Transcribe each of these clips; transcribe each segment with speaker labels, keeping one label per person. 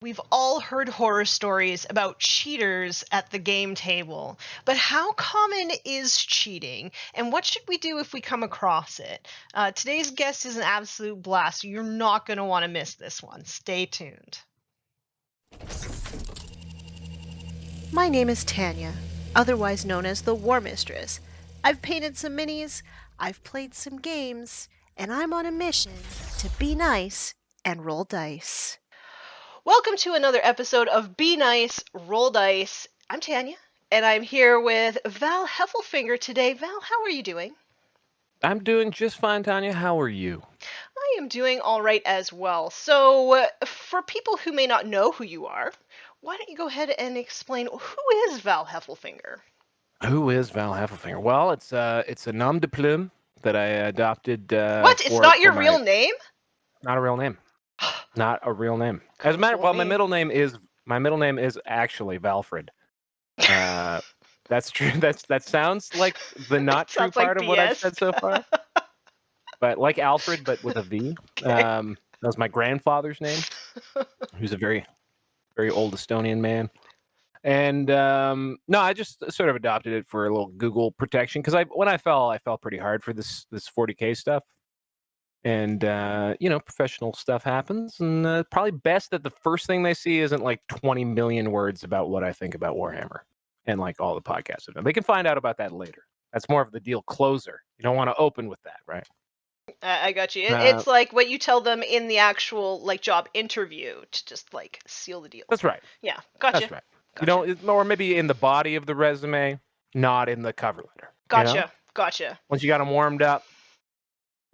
Speaker 1: We've all heard horror stories about cheaters at the game table, but how common is cheating, and what should we do if we come across it? Today's guest is an absolute blast, so you're not going to want to miss this one. Stay tuned. My name is Tanya, otherwise known as the War Mistress. I've painted some minis, I've played some games, and I'm on a mission to be nice and roll dice. Welcome to another episode of Be Nice, Roll Dice. I'm Tanya, and I'm here with Val Heffelfinger today. Val, how are you doing?
Speaker 2: I'm doing just fine, Tanya. How are you?
Speaker 1: I am doing all right as well. So, for people who may not know who you are, why don't you go ahead and explain who is Val Heffelfinger?
Speaker 2: Who is Val Heffelfinger? Well, it's a nom de plume that I adopted.
Speaker 1: What? It's not your real name?
Speaker 2: Not a real name. Not a real name. As a
Speaker 1: Couldn't
Speaker 2: matter,
Speaker 1: fool
Speaker 2: well,
Speaker 1: me.
Speaker 2: my middle name is actually Valfred. That's true. That sounds like the not true
Speaker 1: Sounds like
Speaker 2: part of what I've
Speaker 1: BS.
Speaker 2: said so far. But like Alfred, but with a V.
Speaker 1: Okay.
Speaker 2: That was my grandfather's name, who's a very, very old Estonian man. And no, I just sort of adopted it for a little Google protection because when I fell pretty hard for this 40K stuff, and professional stuff happens, and probably best that the first thing they see isn't like 20 million words about what I think about Warhammer and like all the podcasts. They can find out about that later. That's more of the deal closer. You don't want to open with that, right?
Speaker 1: I got you. It's like what you tell them in the actual job interview to just seal the deal.
Speaker 2: That's right.
Speaker 1: Yeah, gotcha.
Speaker 2: That's right. Gotcha. Or maybe in the body of the resume, not in the cover letter.
Speaker 1: Gotcha. Gotcha.
Speaker 2: Once you got them warmed up,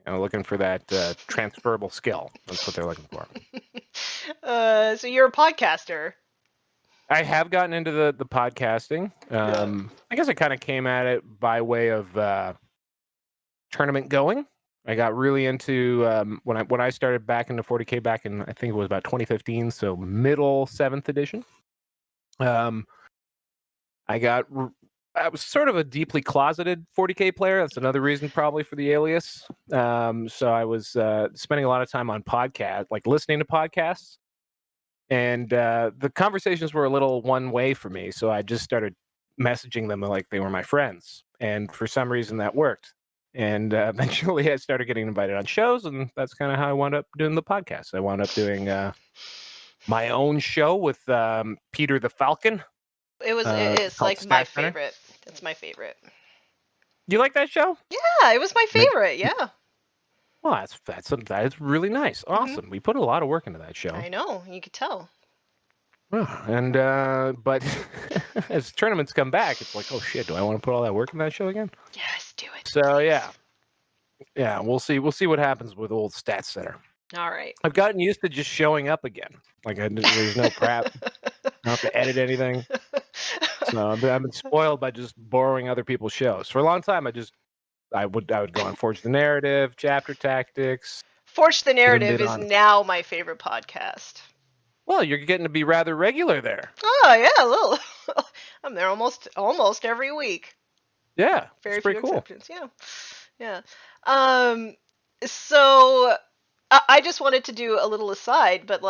Speaker 2: looking for that transferable skill. That's what they're looking for.
Speaker 1: So you're a podcaster.
Speaker 2: I have gotten into the podcasting. I guess I kind of came at it by way of tournament going. I got really into when I started back into 40K back in, I think it was about 2015, so middle 7th edition. I was sort of a deeply closeted 40K player. That's another reason probably for the alias. So I was spending a lot of time on podcasts, like listening to podcasts. And the conversations were a little one way for me. So I just started messaging them like they were my friends. And for some reason that worked. And eventually I started getting invited on shows. And that's kind of how I wound up doing the podcast. I wound up doing my own show with Peter the Falcon.
Speaker 1: It's like my favorite. It's my favorite.
Speaker 2: You like that show?
Speaker 1: Yeah, it was my favorite. Yeah.
Speaker 2: Well, that is really nice. Awesome. Mm-hmm. We put a lot of work into that show.
Speaker 1: I know. You could tell.
Speaker 2: And but as tournaments come back, it's like, oh shit, do I want to put all that work in that show again?
Speaker 1: Yes, do it.
Speaker 2: So yeah, we'll see what happens with old Stats Center.
Speaker 1: All right.
Speaker 2: I've gotten used to just showing up again. Like there's no crap. I don't have to edit anything. So I've been spoiled by just borrowing other people's shows. For a long time, I would go on Forge the Narrative, Chapter Tactics.
Speaker 1: Forge the Narrative is now my favorite podcast.
Speaker 2: Well, you're getting to be rather regular there.
Speaker 1: Oh yeah, a little. I'm there almost every week.
Speaker 2: Yeah,
Speaker 1: very
Speaker 2: few
Speaker 1: cool. Exceptions. Yeah. So I just wanted to do a little aside, but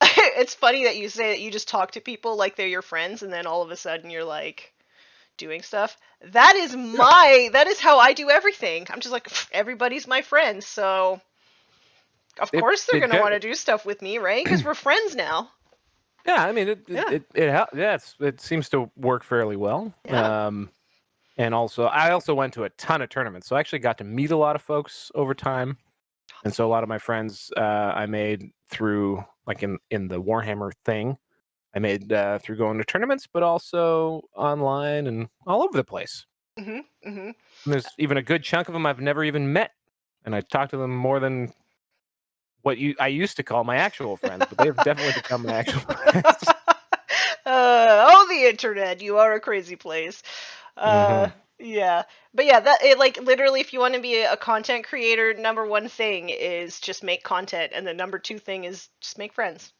Speaker 1: it's funny that you say that you just talk to people like they're your friends, and then all of a sudden you're like doing stuff. That is how I do everything. I'm just like, everybody's my friend, so of course they're going to want to do stuff with me, right? Because we're friends now.
Speaker 2: Yeah, I mean, it seems to work fairly well.
Speaker 1: Yeah.
Speaker 2: And I also went to a ton of tournaments, so I actually got to meet a lot of folks over time. And so a lot of my friends I made through, like in the Warhammer thing, I made through going to tournaments, but also online and all over the place.
Speaker 1: Mm-hmm. Mm-hmm.
Speaker 2: And there's even a good chunk of them I've never even met, and I talked to them more than what I used to call my actual friends, but they've definitely become my actual friends.
Speaker 1: The internet, you are a crazy place. Yeah, but yeah, literally, if you want to be a content creator, number one thing is just make content, and the number two thing is just make friends.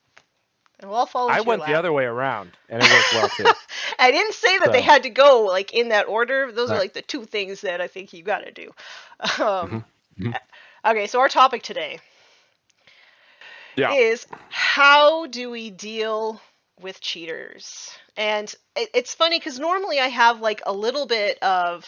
Speaker 1: And we'll all follow.
Speaker 2: I went the other way around, and it worked well too.
Speaker 1: I didn't say that they had to go in that order. Those are the two things that I think you got to do. Okay, so our topic today.
Speaker 2: Yeah.
Speaker 1: is how do we deal with cheaters? And it's funny because normally I have like a little bit of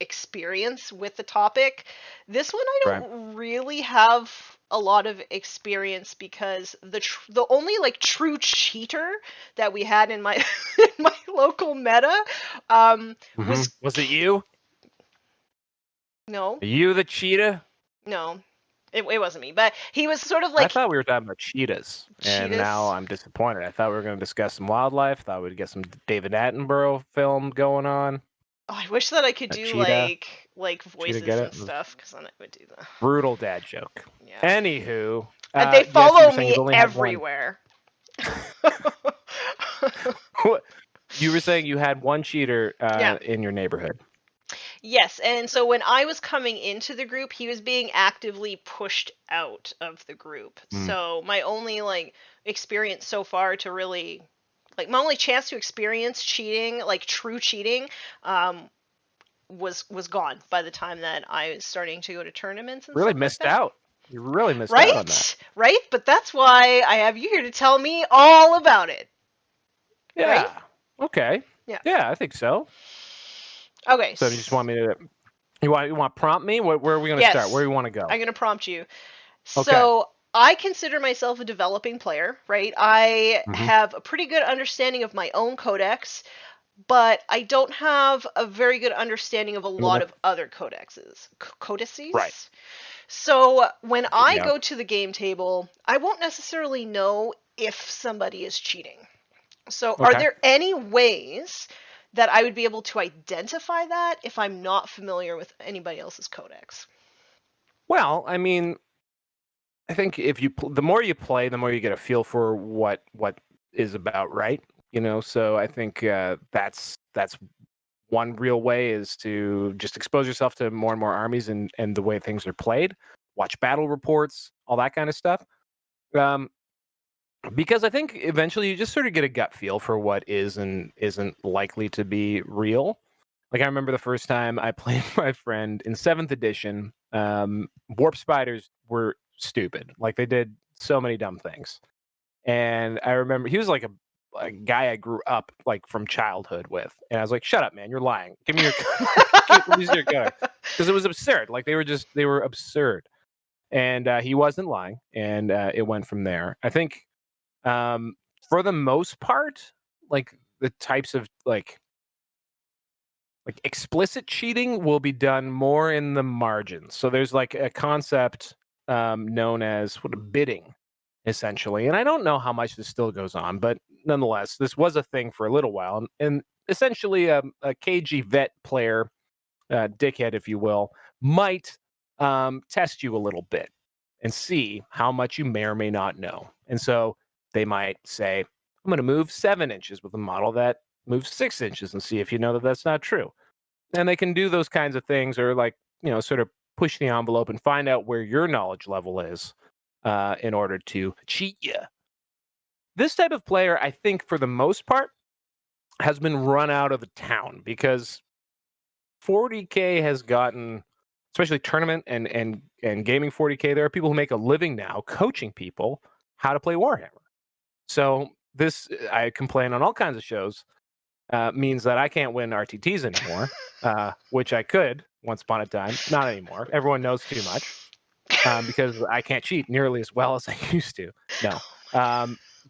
Speaker 1: experience with the topic. This one I
Speaker 2: Right.
Speaker 1: don't really have a lot of experience because the only like true cheater that we had in my in my local meta was
Speaker 2: Was it you?
Speaker 1: no,
Speaker 2: Are you the cheetah?
Speaker 1: no, it wasn't me, but he was sort of
Speaker 2: I
Speaker 1: like
Speaker 2: thought we were talking about cheetahs, and now
Speaker 1: cheetahs.
Speaker 2: I'm disappointed. I thought we were going to discuss some wildlife. Thought we'd get some David Attenborough film going on.
Speaker 1: Oh, I wish that I could
Speaker 2: A
Speaker 1: do
Speaker 2: cheetah.
Speaker 1: like
Speaker 2: Cheetah, get
Speaker 1: voices
Speaker 2: it?
Speaker 1: and stuff because then I would do that.
Speaker 2: Brutal dad joke.
Speaker 1: Yeah.
Speaker 2: Anywho,
Speaker 1: And they
Speaker 2: yes, you were
Speaker 1: follow
Speaker 2: saying
Speaker 1: me
Speaker 2: you've only had one.
Speaker 1: everywhere.
Speaker 2: You were saying you had one cheater
Speaker 1: Yeah.
Speaker 2: in your neighborhood.
Speaker 1: Yes, and so when I was coming into the group, he was being actively pushed out of the group.
Speaker 2: Mm.
Speaker 1: So my only like experience so far to really like my only chance to experience cheating, like true cheating, um, was gone by the time that I was starting to go to tournaments and
Speaker 2: Really
Speaker 1: stuff like
Speaker 2: missed
Speaker 1: that.
Speaker 2: out. You really missed out on that.
Speaker 1: Right? Right? But that's why I have you here to tell me all about it. Right?
Speaker 2: Yeah. Okay.
Speaker 1: Yeah.
Speaker 2: Yeah, I think so.
Speaker 1: Okay.
Speaker 2: So you just want me to you want to prompt me? Where are we going to start? Where
Speaker 1: Yes.
Speaker 2: do you want to go?
Speaker 1: I'm going to prompt you.
Speaker 2: Okay.
Speaker 1: So, I consider myself a developing player, right? I
Speaker 2: Mm-hmm.
Speaker 1: have a pretty good understanding of my own codex, but I don't have a very good understanding of a lot of other codexes.
Speaker 2: Right.
Speaker 1: Codices? So when I
Speaker 2: Yeah.
Speaker 1: go to the game table, I won't necessarily know if somebody is cheating. So are
Speaker 2: Okay.
Speaker 1: there any ways that I would be able to identify that if I'm not familiar with anybody else's codex?
Speaker 2: Well, I mean, I think if the more you play, the more you get a feel for what is about right. So I think that's one real way is to just expose yourself to more and more armies and the way things are played. Watch battle reports, all that kind of stuff. Um, because I think eventually you just sort of get a gut feel for what is and isn't likely to be real. Like I remember the first time I played my friend in 7th edition. Warp spiders were stupid. Like they did so many dumb things. And I remember he was like a guy I grew up like from childhood with, and I was like, "Shut up, man! You're lying. Give me your let me see your code," because it was absurd. Like they were absurd, and he wasn't lying, and it went from there. I think um, for the most part, like the types of like explicit cheating will be done more in the margins. So there's like a concept known as what bidding, essentially. And I don't know how much this still goes on, but nonetheless, this was a thing for a little while. And essentially, a KG vet player, dickhead, if you will, might test you a little bit and see how much you may or may not know. And so they might say, I'm going to move 7 inches with a model that moves 6 inches and see if you know that that's not true. And they can do those kinds of things or like, sort of push the envelope and find out where your knowledge level is in order to cheat you. This type of player, I think, for the most part, has been run out of the town because 40K has gotten, especially tournament and gaming 40K. There are people who make a living now coaching people how to play Warhammer. So this, I complain on all kinds of shows, means that I can't win RTTs anymore, which I could once upon a time. Not anymore. Everyone knows too much because I can't cheat nearly as well as I used to. No.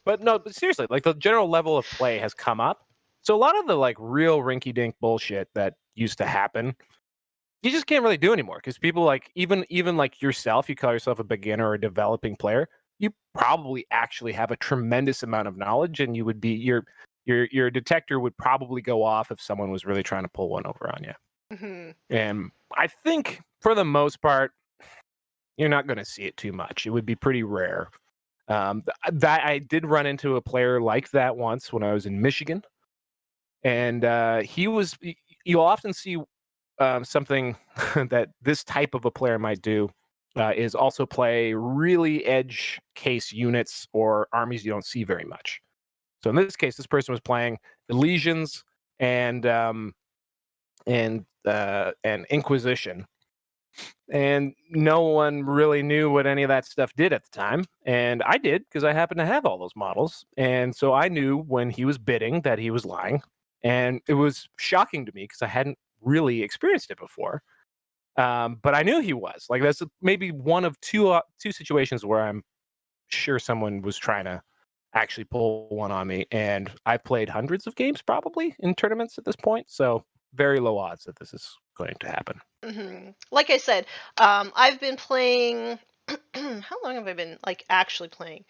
Speaker 2: But no, but seriously, like the general level of play has come up. So a lot of the like real rinky dink bullshit that used to happen, you just can't really do anymore because people like even like yourself, you call yourself a beginner or a developing player, you probably actually have a tremendous amount of knowledge, and you would be your detector would probably go off if someone was really trying to pull one over on you.
Speaker 1: Hmm.
Speaker 2: And I think for the most part, you're not going to see it too much. It would be pretty rare. That I did run into a player like that once when I was in Michigan, and he was. You'll often see something that this type of a player might do is also play really edge case units or armies you don't see very much. So in this case, this person was playing Elysians and Inquisition, And no one really knew what any of that stuff did at the time. And I did, because I happened to have all those models. And so I knew when he was bidding that he was lying. And it was shocking to me because I hadn't really experienced it before. But I knew he was. Like, that's maybe one of two situations where I'm sure someone was trying to actually pull one on me. And I've played hundreds of games probably in tournaments at this point. So very low odds that this is going to happen.
Speaker 1: Like I said, I've been playing. How long have I been like actually playing?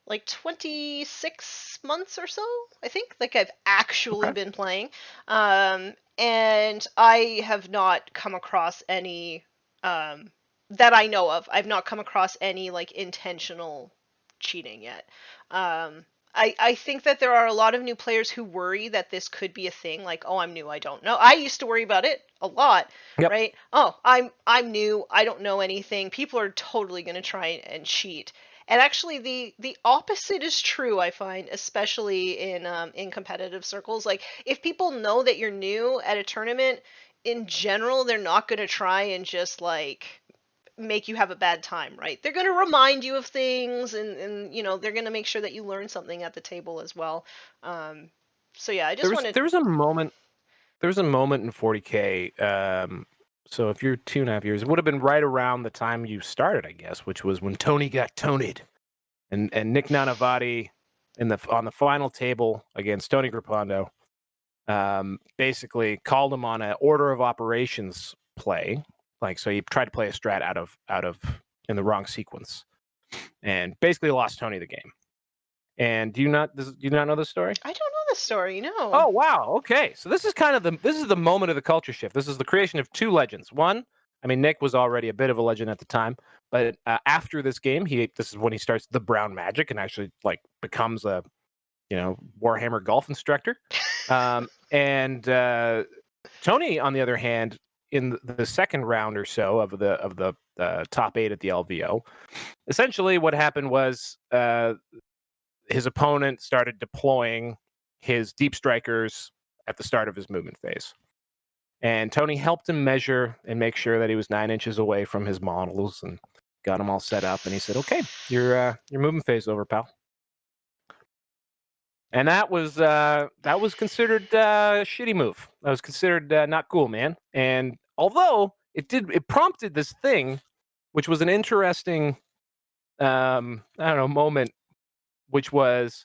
Speaker 1: Like 26 months or so, I think. Like I've actually
Speaker 2: Okay.
Speaker 1: been playing. And I have not come across any that I know of. I've not come across any like intentional cheating yet. Um, I think that there are a lot of new players who worry that this could be a thing, like, oh, I'm new, I don't know. I used to worry about it a lot,
Speaker 2: Yep.
Speaker 1: right? Oh, I'm new, I don't know anything. People are totally going to try and cheat. And actually, the opposite is true. I find, especially in competitive circles, like if people know that you're new at a tournament, in general, they're not going to try and just like make you have a bad time, right? They're going to remind you of things, and they're going to make sure that you learn something at the table as well. So yeah, I
Speaker 2: There
Speaker 1: just
Speaker 2: was
Speaker 1: wanted.
Speaker 2: there was a moment there was a moment in 40K. So if you're 2.5 years, it would have been right around the time you started, I guess, which was when Tony got Tonied, and Nick Nanavati on the final table against Tony Grappando, basically called him on an order of operations play. Like, so he tried to play a strat out of in the wrong sequence, and basically lost Tony the game. And do you not know this story?
Speaker 1: I don't know the story, no.
Speaker 2: Oh wow, okay. So this is the moment of the culture shift. This is the creation of two legends. One, I mean, Nick was already a bit of a legend at the time, but after this game, this is when he starts the brown magic and actually like becomes a Warhammer golf instructor. And Tony, on the other hand, in the second round or so of the top 8 at the LVO, essentially what happened was his opponent started deploying his deep strikers at the start of his movement phase. And Tony helped him measure and make sure that he was 9 inches away from his models and got him all set up. And he said, "Okay, your movement phase over, pal." And that was considered a shitty move. That was considered not cool, man. And although it prompted this thing, which was an interesting, I don't know, moment, which was,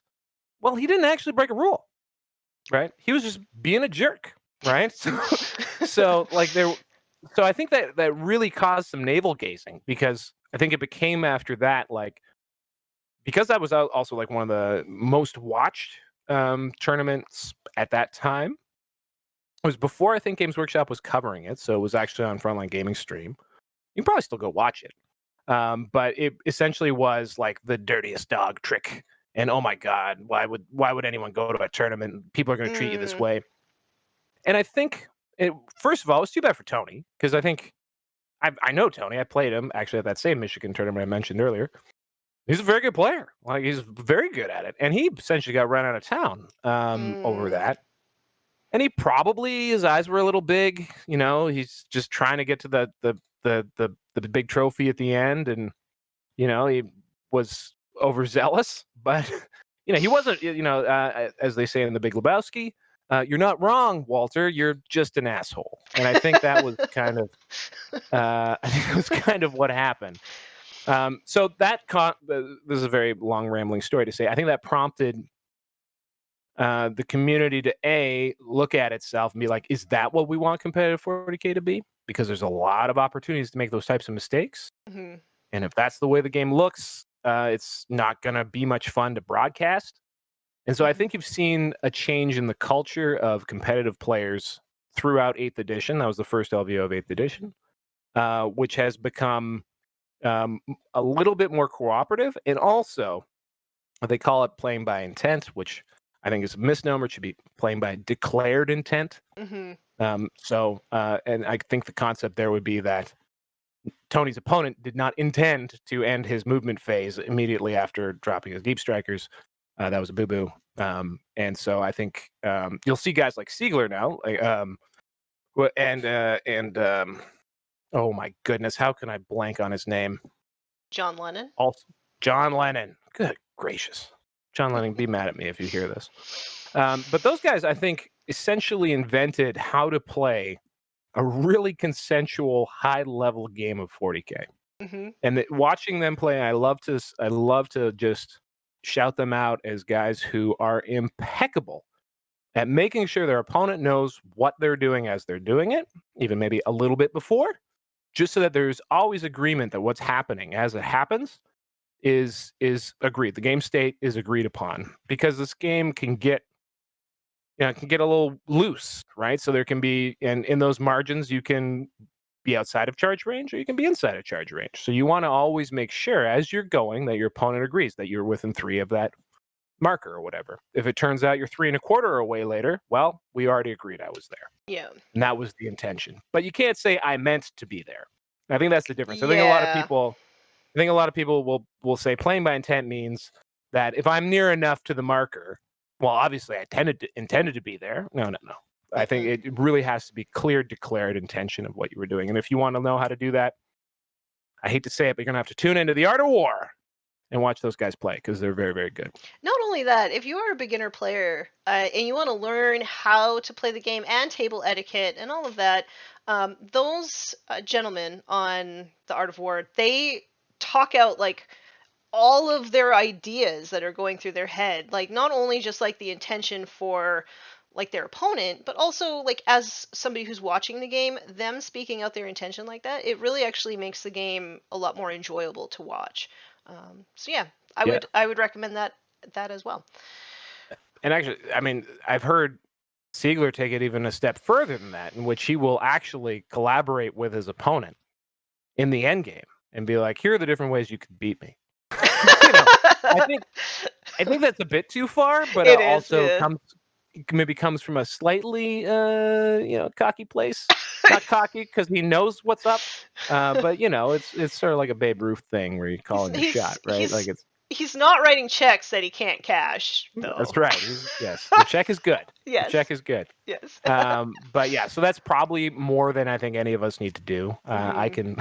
Speaker 2: well, he didn't actually break a rule, right? He was just being a jerk, right? So like so I think that really caused some navel gazing, because I think it became after that, like, because that was also like one of the most watched tournaments at that time. It was before I think Games Workshop was covering it, so it was actually on Frontline Gaming stream. You can probably still go watch it. But it essentially was like the dirtiest dog trick. And oh my God, why would anyone go to a tournament? People are going to treat you this
Speaker 1: Mm,
Speaker 2: way. And I think first of all, it's too bad for Tony, because I think I know Tony. I played him actually at that same Michigan tournament I mentioned earlier. He's a very good player. Like, he's very good at it, and he essentially got run out of town over
Speaker 1: mm.
Speaker 2: that. And he probably, his eyes were a little big. He's just trying to get to the big trophy at the end, and he was overzealous. But he wasn't. As they say in The Big Lebowski, you're not wrong, Walter. You're just an asshole. And I think that was kind of I think it was kind of what happened. So this is a very long rambling story to say. I think that prompted the community to look at itself and be like, is that what we want competitive 40K to be? Because there's a lot of opportunities to make those types of mistakes.
Speaker 1: Mhm.
Speaker 2: And if that's the way the game looks, it's not going to be much fun to broadcast. And so I
Speaker 1: Mhm.
Speaker 2: think you've seen a change in the culture of competitive players throughout 8th edition. That was the first LVO of 8th edition, which has become a little bit more cooperative. And also, they call it playing by intent, which I think is a misnomer. It should be playing by declared intent.
Speaker 1: Mhm.
Speaker 2: And I think the concept there would be that Tony's opponent did not intend to end his movement phase immediately after dropping his deep strikers. That was a boo-boo. And so I think you'll see guys like Siegler now, like, and Oh my goodness, how can I blank on his name?
Speaker 1: John Lennon.
Speaker 2: Also, John Lennon. Good gracious. John Lennon, be mad at me if you hear this. But those guys, I think, essentially invented how to play a really consensual, high-level game of 40K.
Speaker 1: Mm-hmm.
Speaker 2: And watching them play, I love to just shout them out as guys who are impeccable at making sure their opponent knows what they're doing as they're doing it, even maybe a little bit before, just so that there's always agreement that what's happening as it happens is agreed. The game state is agreed upon, because this game can get it can get a little loose, right? So there can be, and in those margins, you can be outside of charge range or you can be inside of charge range. So you want to always make sure as you're going that your opponent agrees that you're within 3 of that marker or whatever. If it turns out you're 3.25 away later, well, we already agreed I was there.
Speaker 1: Yeah.
Speaker 2: And that was the intention. But you can't say I meant to be there. I think that's the difference.
Speaker 1: Yeah.
Speaker 2: I think a lot of people will say playing by intent means that if I'm near enough to the marker, well, obviously I intended to be there. No. I think it really has to be clear, declared intention of what you were doing. And if you want to know how to do that, I hate to say it, but you're going to have to tune into The Art of War and watch those guys play, because they're very, very good.
Speaker 1: Not only that, if you are a beginner player and you want to learn how to play the game and table etiquette and all of that, those gentlemen on The Art of War, they talk out like all of their ideas that are going through their head, like not only just like the intention for like their opponent, but also like as somebody who's watching the game, them speaking out their intention like that, it really actually makes the game a lot more enjoyable to watch. So yeah,
Speaker 2: Yeah.
Speaker 1: I would recommend that as well.
Speaker 2: And actually, I mean, I've heard Siegler take it even a step further than that, in which he will actually collaborate with his opponent in the end game and be like, here are the different ways you could beat me. I think that's a bit too far, but it
Speaker 1: It is,
Speaker 2: also
Speaker 1: yeah.
Speaker 2: comes from a slightly cocky place. Not cocky because he knows what's up, but it's sort of like a Babe Ruth thing where you call in your shot, right? Like
Speaker 1: He's not writing checks that he can't cash, though.
Speaker 2: that's right. Yes, the check is good. The
Speaker 1: Yes.
Speaker 2: check is good.
Speaker 1: Yes.
Speaker 2: But yeah, so that's probably more than I think any of us need to do. I can,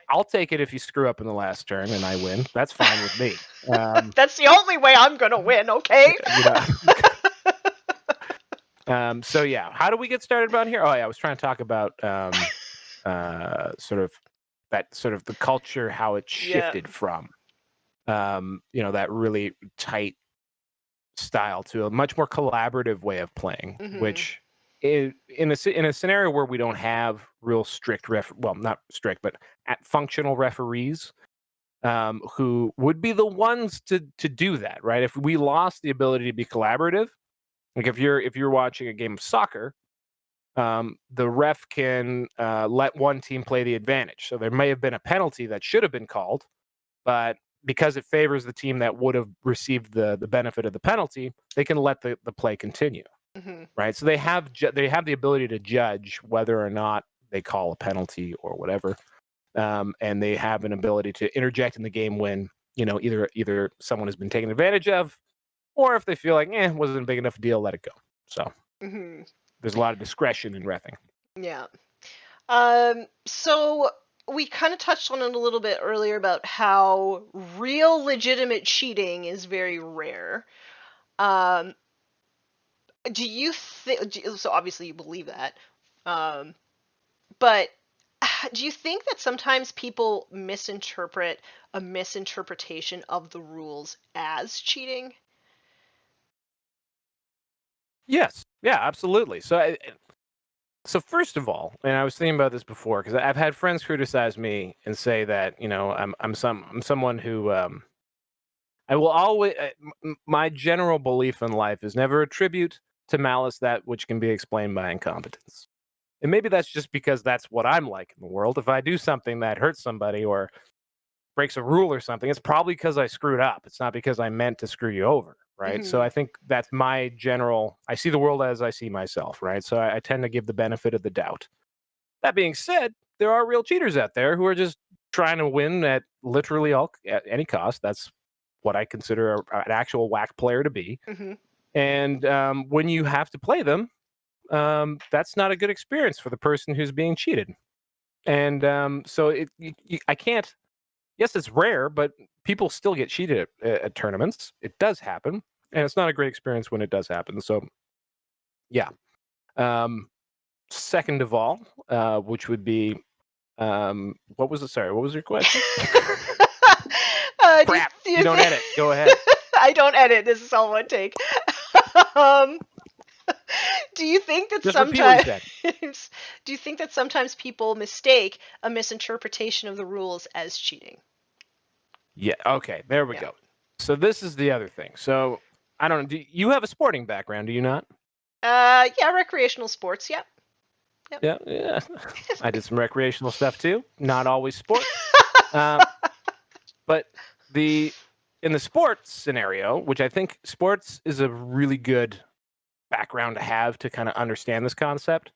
Speaker 2: I'll take it if you screw up in the last turn and I win. That's fine with me.
Speaker 1: That's the only way I'm gonna win, okay?
Speaker 2: So yeah, how do we get started about here? Oh yeah, I was trying to talk about sort of the culture, how it shifted from that really tight style to a much more collaborative way of playing, which in a scenario where we don't have real strict not strict, but functional referees who would be the ones to do that, right? If we lost the ability to be collaborative, like if you're watching a game of soccer, the ref can let one team play the advantage. So there may have been a penalty that should have been called, but because it favors the team that would have received the benefit of the penalty, they can let the play continue, right? So they have the ability to judge whether or not they call a penalty or whatever, and they have an ability to interject in the game when either someone has been taken advantage of, or if they feel like wasn't a big enough deal, let it go. So there's a lot of discretion in reffing.
Speaker 1: Yeah. So we kind of touched on it a little bit earlier about how real legitimate cheating is very rare. Do you think, so obviously you believe that, but do you think that sometimes people misinterpret a misinterpretation of the rules as cheating?
Speaker 2: Yes, yeah, absolutely. So first of all, and I was thinking about this before because I've had friends criticize me and say that I'm someone who I will always my general belief in life is never attribute to malice that which can be explained by incompetence. And maybe that's just because that's what I'm like in the world. If I do something that hurts somebody or breaks a rule or something, it's probably because I screwed up. It's not because I meant to screw you over, right? So I think that's my general. I see the world as I see myself, right? So I tend to give the benefit of the doubt. That being said, there are real cheaters out there who are just trying to win at literally at any cost. That's what I consider an actual whack player to be. And when you have to play them, that's not a good experience for the person who's being cheated. And so I can't. Yes, it's rare, but people still get cheated at tournaments. It does happen, and it's not a great experience when it does happen. So, yeah. Second of all, which would be, what was it? Sorry, what was your question? Crap!
Speaker 1: Do
Speaker 2: You
Speaker 1: you
Speaker 2: don't
Speaker 1: think
Speaker 2: edit. Go ahead.
Speaker 1: I don't edit. This is all one take. um, do you think that
Speaker 2: Just repeat what you said.
Speaker 1: do you think that sometimes people mistake a misinterpretation of the rules as cheating?
Speaker 2: Yeah. Okay. There we
Speaker 1: Yeah.
Speaker 2: go. So this is the other thing. So I don't know. Do you have a sporting background? Do you not?
Speaker 1: Yeah, recreational sports. Yep. Yep.
Speaker 2: Yeah. Yeah. I did some recreational stuff too. Not always sports. Um, but the in the sports scenario, which I think sports is a really good background to have to kind of understand this concept.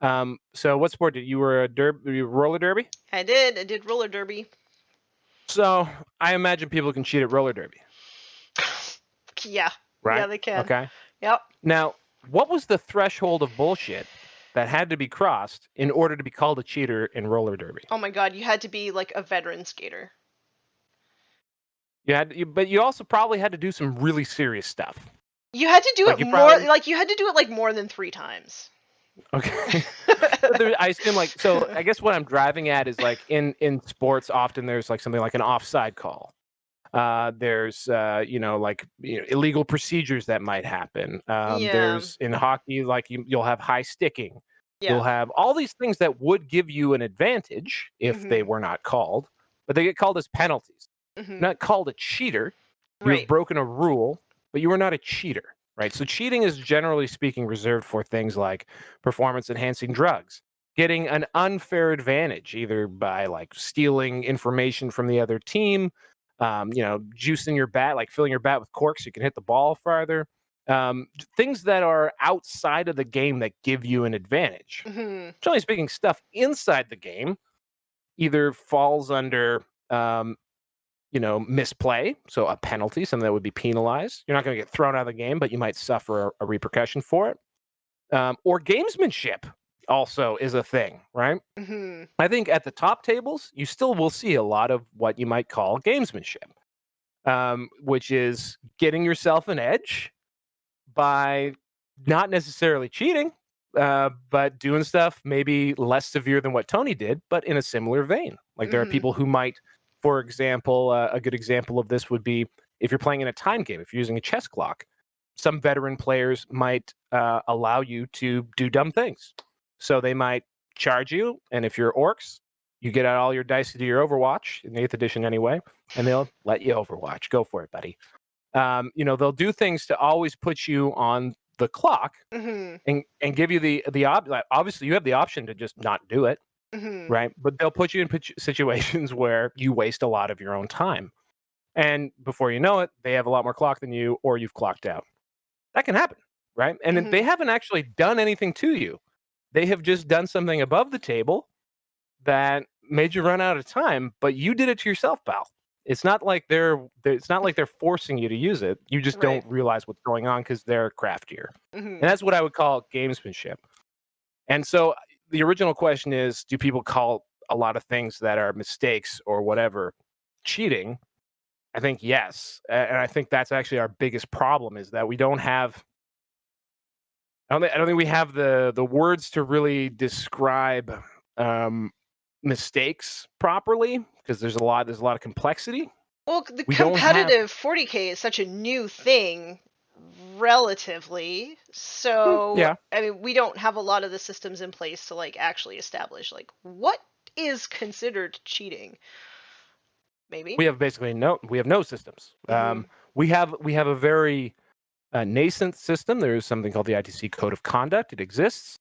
Speaker 2: So what sport did you were roller derby?
Speaker 1: I did. I did roller derby.
Speaker 2: So I imagine people can cheat at roller derby,
Speaker 1: Yeah. Yeah,
Speaker 2: right?
Speaker 1: they can.
Speaker 2: Okay.
Speaker 1: Yep.
Speaker 2: Now, what was the threshold of bullshit that had to be crossed in order to be called a cheater in roller derby?
Speaker 1: Oh my god, you had to be like a veteran skater.
Speaker 2: But you also probably had to do some really serious stuff.
Speaker 1: You had to do
Speaker 2: Like
Speaker 1: it
Speaker 2: you
Speaker 1: more
Speaker 2: probably
Speaker 1: like you had to do it like more than 3 times.
Speaker 2: okay. But I assume so. I guess what I'm driving at is like in sports, often there's like something like an offside call. There's illegal procedures that might happen.
Speaker 1: Yeah.
Speaker 2: There's in hockey like you'll have high sticking.
Speaker 1: Yeah.
Speaker 2: You'll have all these things that would give you an advantage if they
Speaker 1: Mhm.
Speaker 2: were not called, but they get called as penalties.
Speaker 1: Mhm.
Speaker 2: You're not called a cheater. You have
Speaker 1: Right.
Speaker 2: broken a rule, but you are not a cheater, right? So cheating is generally speaking reserved for things like performance enhancing drugs, getting an unfair advantage, either by like stealing information from the other team, juicing your bat, like filling your bat with cork so you can hit the ball farther. Things that are outside of the game that give you an advantage.
Speaker 1: Mhm.
Speaker 2: Generally speaking, stuff inside the game either falls under misplay, so a penalty, something that would be penalized. You're not going to get thrown out of the game, but you might suffer a repercussion for it. Or gamesmanship also is a thing, right?
Speaker 1: Mhm.
Speaker 2: I think at the top tables, you still will see a lot of what you might call gamesmanship, which is getting yourself an edge by not necessarily cheating, but doing stuff maybe less severe than what Tony did, but in a similar vein. Like there are
Speaker 1: Mhm.
Speaker 2: people who might, for example, a good example of this would be if you're playing in a time game, if you're using a chess clock, some veteran players might allow you to do dumb things. So they might charge you, and if you're orcs, you get out all your dice to do your Overwatch in the 8th edition anyway, and they'll let you Overwatch. Go for it, buddy. They'll do things to always put you on the clock
Speaker 1: Mhm.
Speaker 2: and give you like, obviously you have the option to just not do it,
Speaker 1: Mhm.
Speaker 2: right? But they'll put you in situations where you waste a lot of your own time, and before you know it, they have a lot more clock than you, or you've clocked out. That can happen, right? And then they
Speaker 1: Mhm.
Speaker 2: haven't actually done anything to you. They have just done something above the table that made you run out of time, but you did it to yourself, pal. It's not like they're forcing you to use it. You just
Speaker 1: Right.
Speaker 2: don't realize what's going on because they're craftier. And
Speaker 1: Mhm.
Speaker 2: that's what I would call gamesmanship. And so the original question is, do people call a lot of things that are mistakes or whatever cheating? I think yes. And I think that's actually our biggest problem is that we don't have I don't think we have the words to really describe um, mistakes properly because there's a lot of complexity.
Speaker 1: Well, the
Speaker 2: We don't have
Speaker 1: competitive 40K is such a new thing relatively. So,
Speaker 2: yeah,
Speaker 1: I mean, we don't have a lot of the systems in place to like actually establish like what is considered cheating. Maybe.
Speaker 2: we have no systems.
Speaker 1: Mhm.
Speaker 2: We have a very nascent system. There is something called the ITC Code of Conduct. It exists.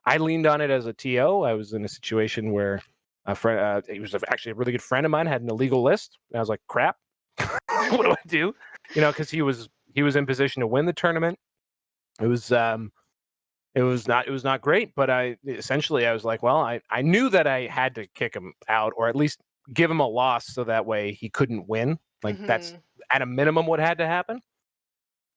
Speaker 2: I leaned on it as a TO. I was in a situation where a friend, he was actually a really good friend of mine, had an illegal list, and I was like, "Crap, what do I do?" Because he was in position to win the tournament. It was it was not great, but I was like, well, I knew that I had to kick him out or at least give him a loss so that way he couldn't win. Like that's
Speaker 1: Mhm.
Speaker 2: at a minimum what had to happen.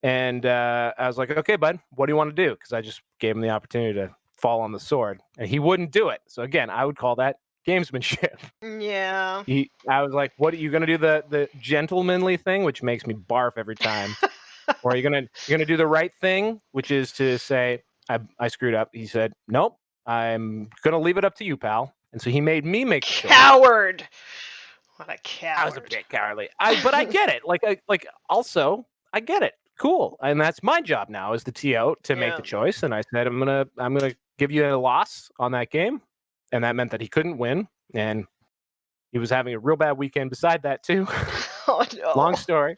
Speaker 2: And I was like, okay, bud, what do you want to do? Because I just gave him the opportunity to fall on the sword, and he wouldn't do it. So again, I would call that gamesmanship.
Speaker 1: Yeah.
Speaker 2: I was like, "What are you gonna do the gentlemanly thing?" Which makes me barf every time. Or are you're gonna do the right thing, which is to say, I screwed up. He said, "Nope, I'm gonna leave it up to you, pal." And so he made me make the choice.
Speaker 1: Coward. What a
Speaker 2: I was a
Speaker 1: coward.
Speaker 2: bit cowardly. But I get it. Also I get it. Cool. And that's my job now as the TO to make
Speaker 1: Yeah.
Speaker 2: the choice. And I said, I'm gonna give you a loss on that game. And that meant that he couldn't win. And he was having a real bad weekend beside that too.
Speaker 1: Oh no.
Speaker 2: Long story.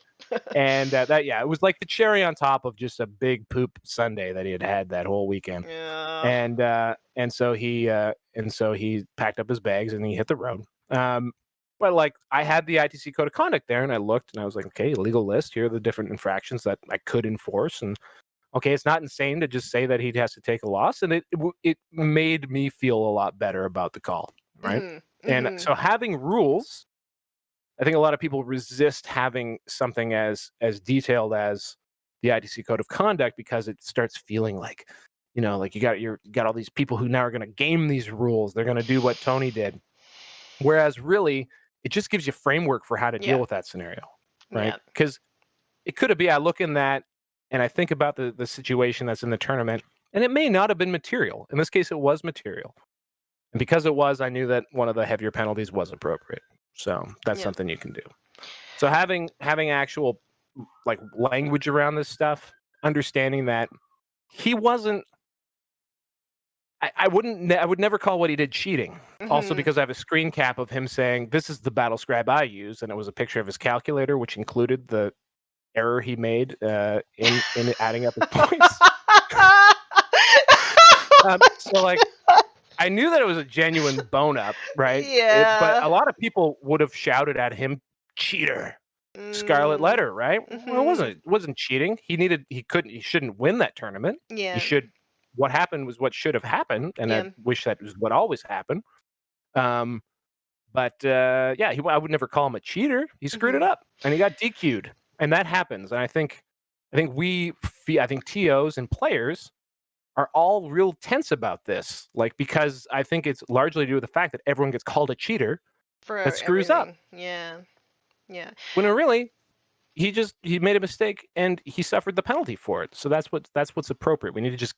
Speaker 2: And it was like the cherry on top of just a big poop Sunday that he had that whole weekend.
Speaker 1: Yeah.
Speaker 2: And so he packed up his bags and he hit the road. But like I had the ITC code of conduct there, and I looked and I was like, okay, legal list. Here are the different infractions that I could enforce, and okay, it's not insane to just say that he has to take a loss, and it made me feel a lot better about the call, right? And so having rules, I think a lot of people resist having something as detailed as the ITC code of conduct because it starts feeling like, like you got all these people who now are going to game these rules. They're going to do what Tony did. Whereas really, it just gives you framework for how to deal
Speaker 1: Yeah.
Speaker 2: with that scenario, right?
Speaker 1: Yeah.
Speaker 2: Because it could be I look in that and I think about the situation that's in the tournament, and it may not have been material. In this case, it was material. And because it was, I knew that one of the heavier penalties was appropriate. So that's
Speaker 1: Yeah.
Speaker 2: something you can do. So having actual like language around this stuff, understanding that he wasn't I would never call what he did cheating. Also because I have a screen cap of him saying, "This is the battle scribe I use," and it was a picture of his calculator, which included the error he made in adding up his points. So like, I knew that it was a genuine bone up, right? But
Speaker 1: Yeah.
Speaker 2: a lot of people would have shouted at him, "Cheater." Scarlet letter, right? Well, it wasn't cheating. He shouldn't win that tournament. He
Speaker 1: Yeah.
Speaker 2: should What happened was what should have happened, and I
Speaker 1: Yeah.
Speaker 2: wish that was what always happened. Um, but I would never call him a cheater. He screwed it up, and he got DQ'd, and that happens. And I think TOs and players are all real tense about this, like because I think it's largely due to the fact that everyone gets called a cheater
Speaker 1: For
Speaker 2: that screws up.
Speaker 1: everything. Yeah. Yeah.
Speaker 2: When really he made a mistake and he suffered the penalty for it. So that's what's appropriate. We need to just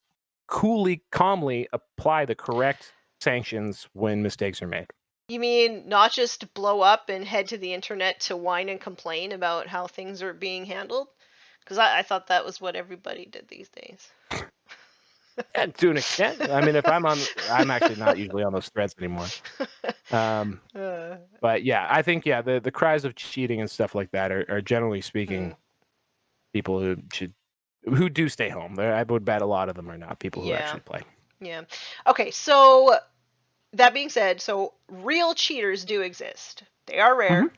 Speaker 2: coolly, calmly apply the correct sanctions when mistakes are made.
Speaker 1: You mean not just blow up and head to the internet to whine and complain about how things are being handled? Because I thought that was what everybody did these days.
Speaker 2: And to an extent, I mean, I'm actually not usually on those threads anymore.
Speaker 1: Uh,
Speaker 2: But yeah, I think the cries of cheating and stuff like that are generally speaking people who do stay home. I would bet a lot of them are not people who
Speaker 1: yeah.
Speaker 2: actually play.
Speaker 1: Yeah. Okay, so that being said, so real cheaters do exist. They are rare,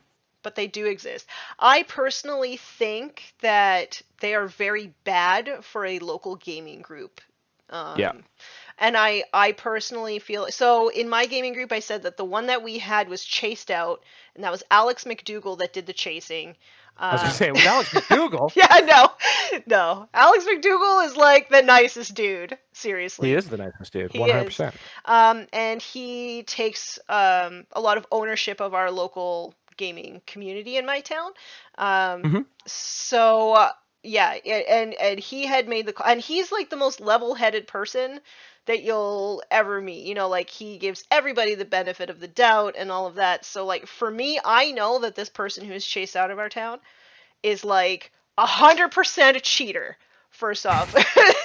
Speaker 1: but they do exist. I personally think that they are very bad for a local gaming group.
Speaker 2: Yeah.
Speaker 1: And I personally feel so in my gaming group I said that the one that we had was chased out, and that was Alex McDougall that did the chasing.
Speaker 2: I was gonna say it was Alex McDougall.
Speaker 1: Yeah, no. Alex McDougall is like the nicest dude. Seriously.
Speaker 2: He is the nicest dude,
Speaker 1: He is.
Speaker 2: 100%.
Speaker 1: And he takes a lot of ownership of our local gaming community in my town. So yeah, and he had made and he's like the most level-headed person that you'll ever meet. Like he gives everybody the benefit of the doubt and all of that. So like for me, I know that this person who is chased out of our town is like 100% a cheater. First off,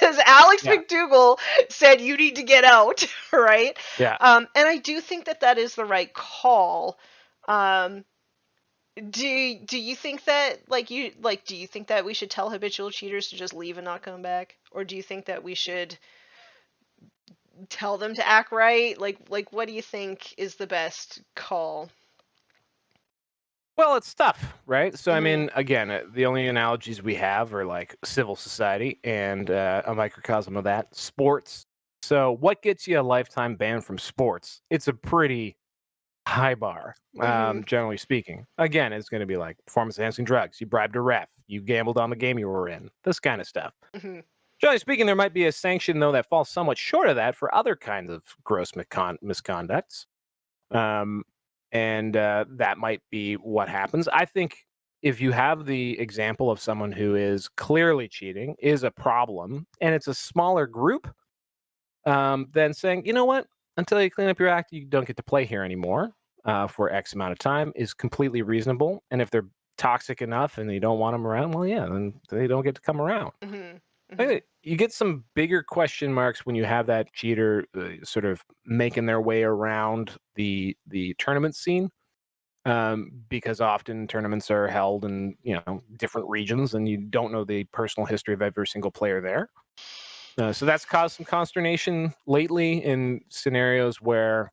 Speaker 1: as Alex McDougall said, you need to get out, right?
Speaker 2: Yeah.
Speaker 1: And I do think that is the right call. Do you think that do you think that we should tell habitual cheaters to just leave and not come back, or do you think that we should tell them to act right? Like what do you think is the best call?
Speaker 2: Well, it's tough, right? So, I mean, again, the only analogies we have are like civil society and a microcosm of that, sports. So, what gets you a lifetime ban from sports? It's a pretty high bar, generally speaking. Again, it's going to be like performance enhancing drugs. You bribed a ref. You gambled on the game you were in. This kind of stuff. Generally speaking, there might be a sanction, though, that falls somewhat short of that for other kinds of gross misconducts. And that might be what happens. I think if you have the example of someone who is clearly cheating, is a problem, and it's a smaller group, then saying, you know what, until you clean up your act, you don't get to play here anymore for X amount of time is completely reasonable. And if they're toxic enough and you don't want them around, well, yeah, then they don't get to come around. I think you get some bigger question marks when you have that cheater sort of making their way around the tournament scene, because often tournaments are held in different regions, and you don't know the personal history of every single player there. So that's caused some consternation lately in scenarios where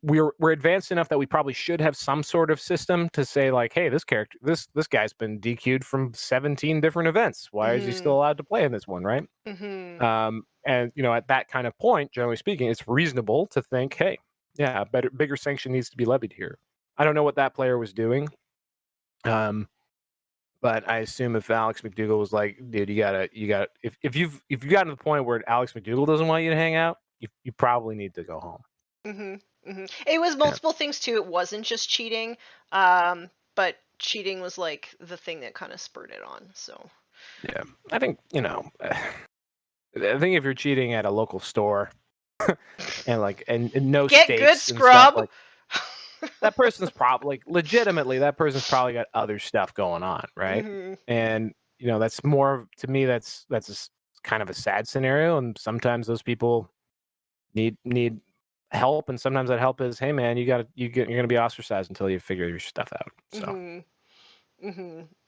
Speaker 2: we're advanced enough that we probably should have some sort of system to say, like, hey, this guy's been DQ'd from 17 different events. Why is he still allowed to play in this one, right? And at that kind of point, generally speaking, it's reasonable to think, hey, yeah, bigger sanction needs to be levied here. I don't know what that player was doing, but I assume if Alex McDougall was like, dude, you gotta, if you've gotten to the point where Alex McDougall doesn't want you to hang out, you probably need to go home.
Speaker 1: It was multiple things too. It wasn't just cheating, but cheating was like the thing that kind of spurred it on. So
Speaker 2: yeah, I think I think if you're cheating at a local store and no
Speaker 1: get
Speaker 2: stakes
Speaker 1: good,
Speaker 2: and stuff,
Speaker 1: scrub.
Speaker 2: like that person's probably legitimately that person's probably got other stuff going on, right? And that's more to me. That's kind of a sad scenario, and sometimes those people need help, and sometimes that help is, hey man, you're gonna be ostracized until you figure your stuff out. So.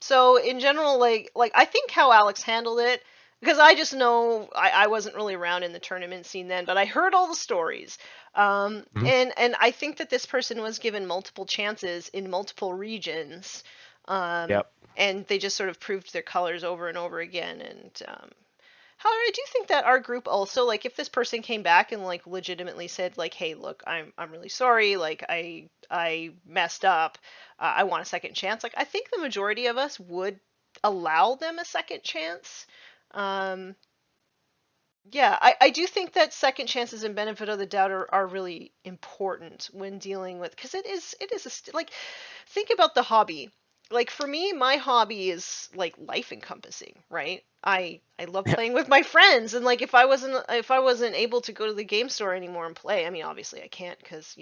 Speaker 1: So in general, like I think how Alex handled it, because I just know I wasn't really around in the tournament scene then, but I heard all the stories. And I think that this person was given multiple chances in multiple regions.
Speaker 2: Yep.
Speaker 1: And they just sort of proved their colors over and over again. And however, I do think that our group also, like, if this person came back and like legitimately said, like, hey, look, I'm really sorry, like I messed up, I want a second chance, like I think the majority of us would allow them a second chance. Um, yeah, I do think that second chances and benefit of the doubt are really important when dealing with, because it is like, think about the hobby. Like for me, my hobby is like life encompassing, right? I love playing with my friends, and like if I wasn't able to go to the game store anymore and play, I mean obviously I can't because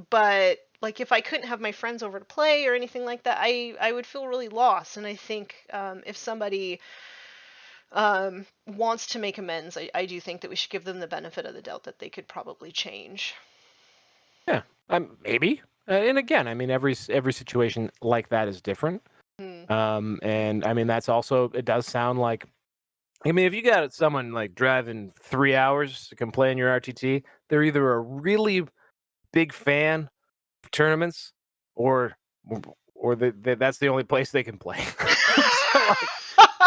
Speaker 1: but like if I couldn't have my friends over to play or anything like that, I would feel really lost. And I think if somebody wants to make amends, I do think that we should give them the benefit of the doubt that they could probably change.
Speaker 2: Yeah, maybe. And again, I mean, every situation like that is different. And I mean, that's also, it does sound like, I mean, if you got someone like driving 3 hours to come play in your RTT, they're either a really big fan of tournaments, or that's the only place they can play.